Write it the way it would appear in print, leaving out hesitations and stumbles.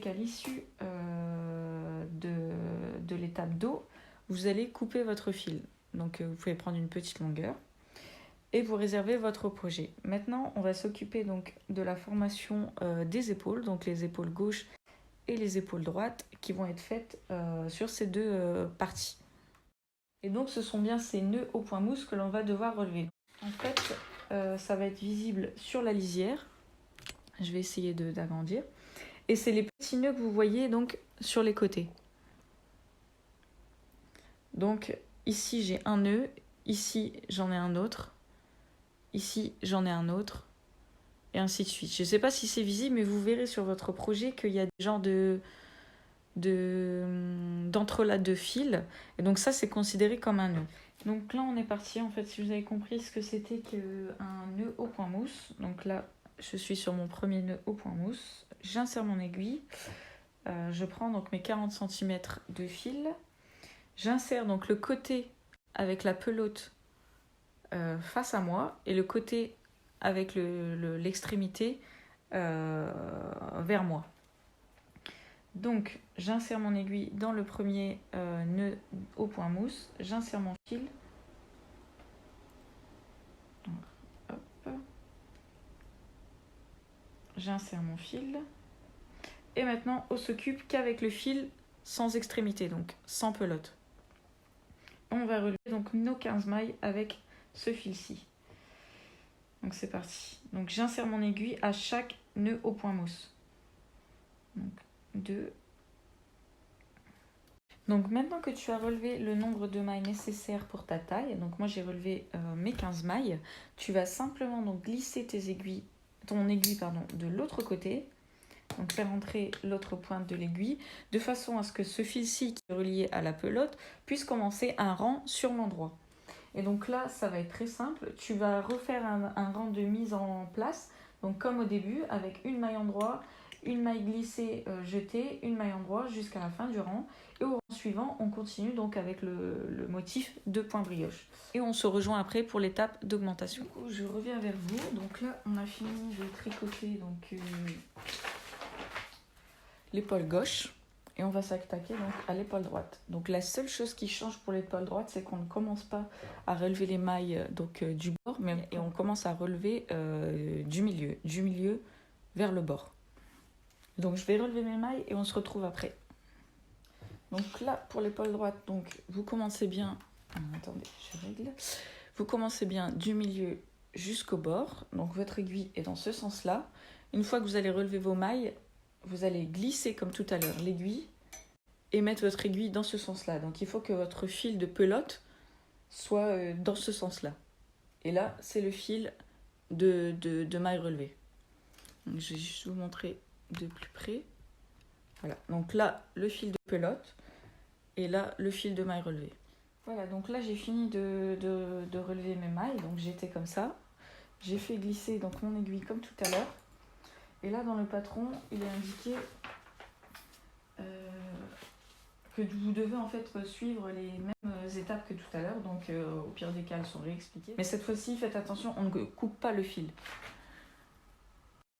qu'à l'issue de l'étape dos, vous allez couper votre fil. Donc vous pouvez prendre une petite longueur et vous réservez votre projet. Maintenant, on va s'occuper donc de la formation des épaules, donc les épaules gauches et les épaules droites qui vont être faites sur ces deux parties. Et donc ce sont bien ces nœuds au point mousse que l'on va devoir relever. En fait, ça va être visible sur la lisière. Je vais essayer d'agrandir. Et c'est les petits nœuds que vous voyez donc sur les côtés. Donc ici j'ai un nœud, ici j'en ai un autre, ici j'en ai un autre, et ainsi de suite. Je ne sais pas si c'est visible, mais vous verrez sur votre projet qu'il y a des genres d'entrelacs de fils. Et donc ça c'est considéré comme un nœud. Donc là on est parti, en fait, si vous avez compris ce que c'était qu'un nœud au point mousse. Donc là je suis sur mon premier nœud au point mousse, j'insère mon aiguille, je prends donc mes 40 cm de fil, j'insère donc le côté avec la pelote face à moi et le côté avec l'extrémité vers moi. Donc j'insère mon aiguille dans le premier nœud au point mousse, j'insère mon fil. Hop. J'insère mon fil. Et maintenant on s'occupe qu'avec le fil sans extrémité, donc sans pelote. On va relever donc nos 15 mailles avec ce fil-ci. Donc c'est parti. Donc j'insère mon aiguille à chaque nœud au point mousse. Donc 2. Donc maintenant que tu as relevé le nombre de mailles nécessaires pour ta taille, donc moi j'ai relevé mes 15 mailles, tu vas simplement donc glisser ton aiguille de l'autre côté, donc faire entrer l'autre pointe de l'aiguille, de façon à ce que ce fil-ci qui est relié à la pelote puisse commencer un rang sur l'endroit. Et donc là, ça va être très simple. Tu vas refaire un rang de mise en place, donc comme au début, avec une maille endroit, une maille glissée jetée, une maille endroit jusqu'à la fin du rang. Et au rang suivant, on continue donc avec le motif de point brioche. Et on se rejoint après pour l'étape d'augmentation. Du coup, je reviens vers vous. Donc là, on a fini de tricoter l'épaule gauche. Et on va s'attaquer donc à l'épaule droite. Donc la seule chose qui change pour l'épaule droite, c'est qu'on ne commence pas à relever les mailles du bord, et on commence à relever du milieu vers le bord. Donc je vais relever mes mailles et on se retrouve après. Donc là, pour l'épaule droite, donc vous commencez bien. Attendez, je règle. Vous commencez bien du milieu jusqu'au bord. Donc votre aiguille est dans ce sens-là. Une fois que vous allez relever vos mailles, vous allez glisser comme tout à l'heure l'aiguille et mettre votre aiguille dans ce sens-là. Donc il faut que votre fil de pelote soit dans ce sens-là. Et là, c'est le fil de maille relevée. Donc, je vais juste vous montrer de plus près. Voilà, donc là, le fil de pelote et là, le fil de maille relevée. Voilà, donc là, j'ai fini de relever mes mailles. Donc j'étais comme ça. J'ai fait glisser donc mon aiguille comme tout à l'heure. Et là, dans le patron, il est indiqué que vous devez en fait suivre les mêmes étapes que tout à l'heure. Donc au pire des cas, elles sont réexpliquées. Mais cette fois-ci, faites attention, on ne coupe pas le fil.